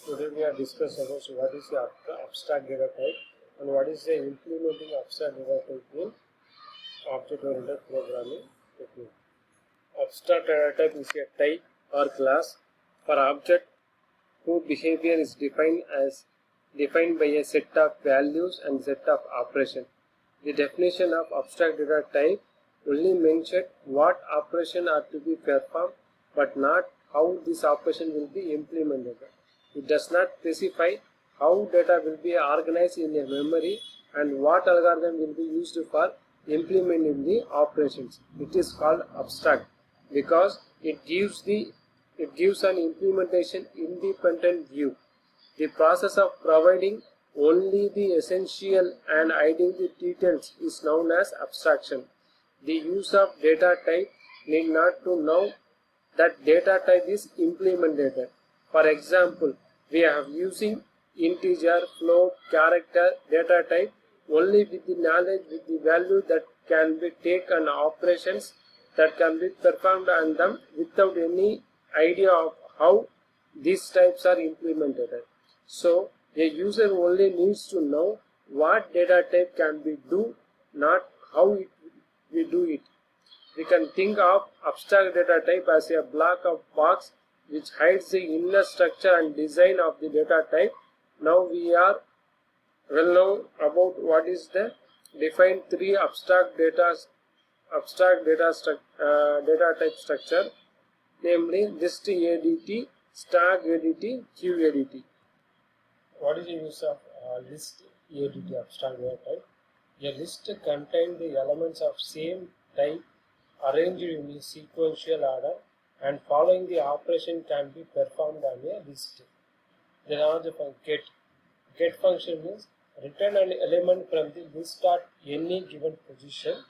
Today we are discussing about what is the abstract data type and what is the implementing abstract data type in object-oriented programming technique. Abstract data type is a type or class for object whose behavior is defined by a set of values and set of operations. The definition of abstract data type only mentions what operation are to be performed, but not how this operation will be implemented. It does not specify how data will be organized in a memory and what algorithm will be used for implementing the operations. It is called abstract because it gives an implementation independent view. The process of providing only the essential and hiding the details is known as abstraction. The use of data type need not to know that data type is implemented. For example, we are using integer, float, character data type only with the knowledge with the value that can be taken operations that can be performed on them without any idea of how these types are implemented. So a user only needs to know what data type can be do, not how we do it. We can think of abstract data type as a block of box which hides the inner structure and design of the data type. Now we are well known about what is the defined three data type structure, namely list ADT, stack ADT, queue ADT. What is the use of list ADT abstract data type? A list contains the elements of same type arranged in a sequential order, and following the operation can be performed on a list. Then another get. Get function means return an element from the list at any given position.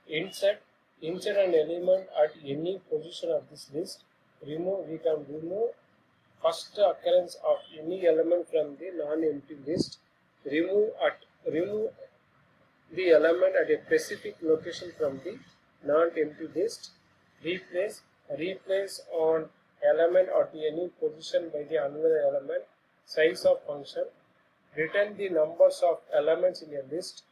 Insert an element at any position of this list. We can remove first occurrence of any element from the non-empty list. Remove the element at a specific location from the non-empty list. Replace on element at any position by the another element. Size of function. Return the numbers of elements in a list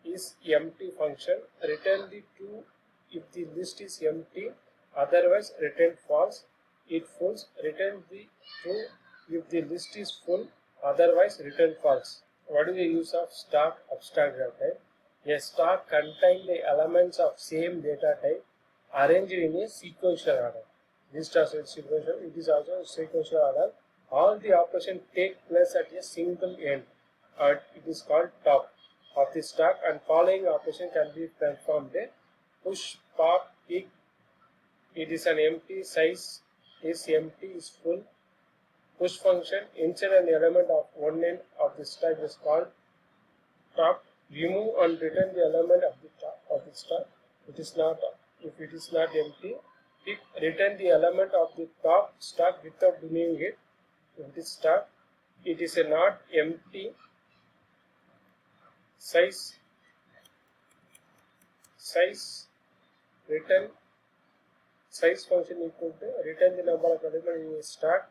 is empty function. Return the true if the list is empty, otherwise return false. It falls. Return the true if the list is full, otherwise return false. What is the use of stack abstract data type? A stack contains the elements of same data type arranged in a sequential order. This translates sequential. It is also sequential order. All the operations take place at a single end. It is called top of the stack, and following operation can be performed. Push, pop, pick. It is an empty. Size is empty, is full. Push function. Insert an element of one end of the stack is called top. Remove and return the element of the top of the stack. It is not if it is not empty. Pick, return the element of the top stack without removing it. If it is stack, it is a not empty. Size return size function equal to return the number of elements in a stack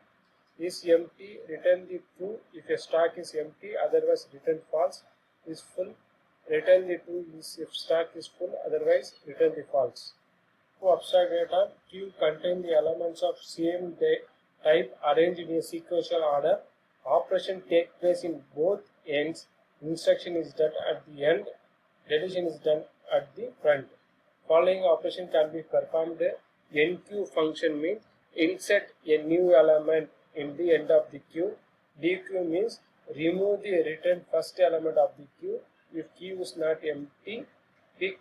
is empty, return the true if a stack is empty, otherwise return false. Is full, return the true if stack is full, otherwise return the false. To abstract data, queue contain the elements of same type arranged in a sequential order. Operation take place in both ends. Instruction is done at the end. Deletion is done at the front. Following operation can be performed. Enqueue function means insert a new element in the end of the queue. Dequeue means remove the returned first element of the queue if queue is not empty. Pick,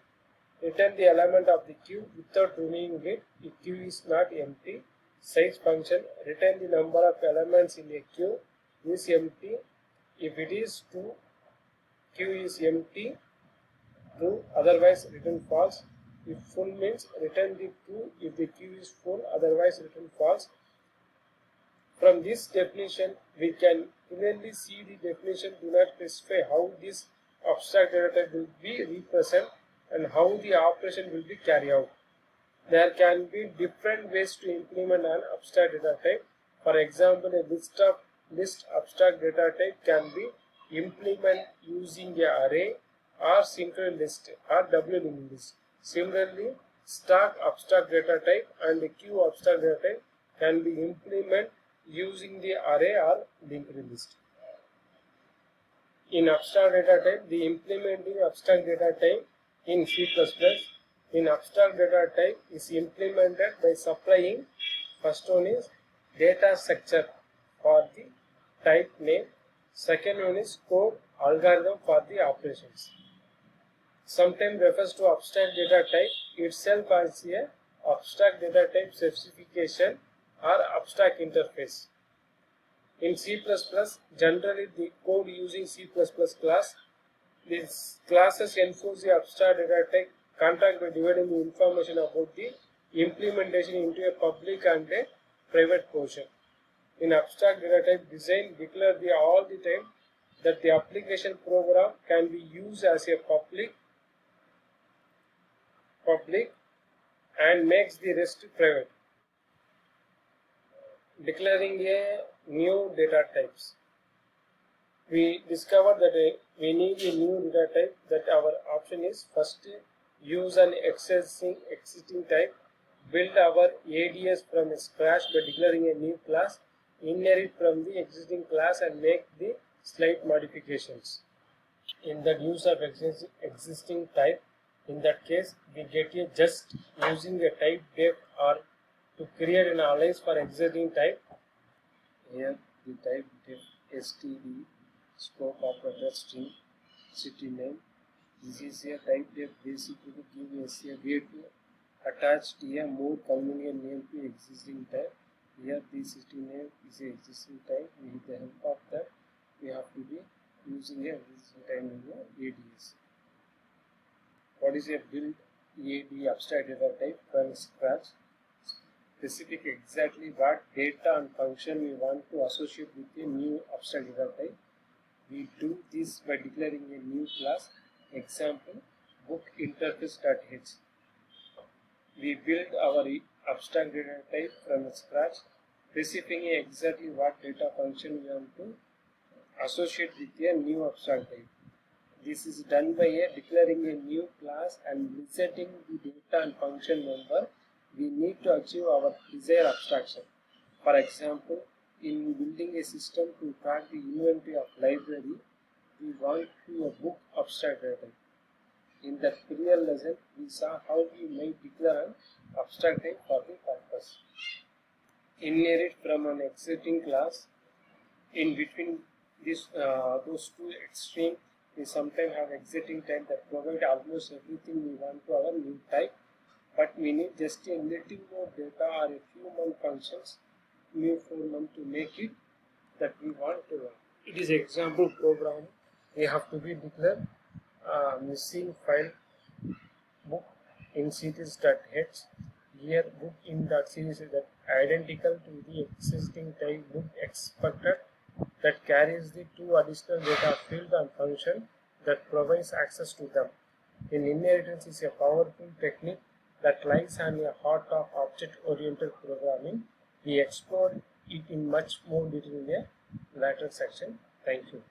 return the element of the queue without removing it if queue is not empty. Size function, return the number of elements in a queue is empty. If it is true, queue is empty. True, otherwise return false. If full means return the true if the queue is full, otherwise return false. From this definition, we can clearly see the definition do not specify how this abstract data type will be represented and how the operation will be carried out. There can be different ways to implement an abstract data type. For example, a list of list abstract data type can be implemented using a array or single list or double linked list. Similarly, stack abstract data type and the queue abstract data type can be implemented using the array or linked list. In abstract data type, the implementing abstract data type in C++ in abstract data type is implemented by supplying, first one is data structure for the type name, second one is code algorithm for the operations. Sometimes refers to abstract data type itself as a abstract data type specification or abstract interface. In C++, generally the code using C++ class, these classes enforce the abstract data type contract by dividing the information about the implementation into a public and a private portion. In abstract data type design, declare all the time that the application program can be used as a public and makes the rest private. Declaring a new data types. We discovered that we need a new data type. That our option is first use an existing type, build our ADS from scratch by declaring a new class, inherit from the existing class and make the slight modifications. In the use of existing type, in that case we get a just using a type def or to create an alias for existing type. Here the type def std scope operator string city name. This is a type def basically give us a way to attach a more convenient name to existing type. Here the city name is a existing type. With the help of that we have to be using a existing type in the ADS. What is a build AD abstract data type from scratch? Specific exactly what data and function we want to associate with a new abstract data type. We do this by declaring a new class, example book interface.h. We build our abstract data type from scratch, specifying exactly what data function we want to associate with a new abstract type. This is done by declaring a new class and resetting the data and function member. We need to achieve our desired abstraction. For example, in building a system to track the inventory of library, we want to a book abstract data type. In that previous lesson, we saw how we may declare an abstract type for the purpose. Inherit from an existing class. In between those two extremes, we sometimes have existing type that provide almost everything we want to our new type, but we need just a little more data or a few more functions, new form to make it that we want to run. It is example program. We have to be declared missing file book in series.h. Here book in that series is that identical to the existing type book expected that carries the two additional data field and function that provides access to them. In inheritance is a powerful technique that lies on the heart of object-oriented programming. We explored it in much more detail in a later section. Thank you.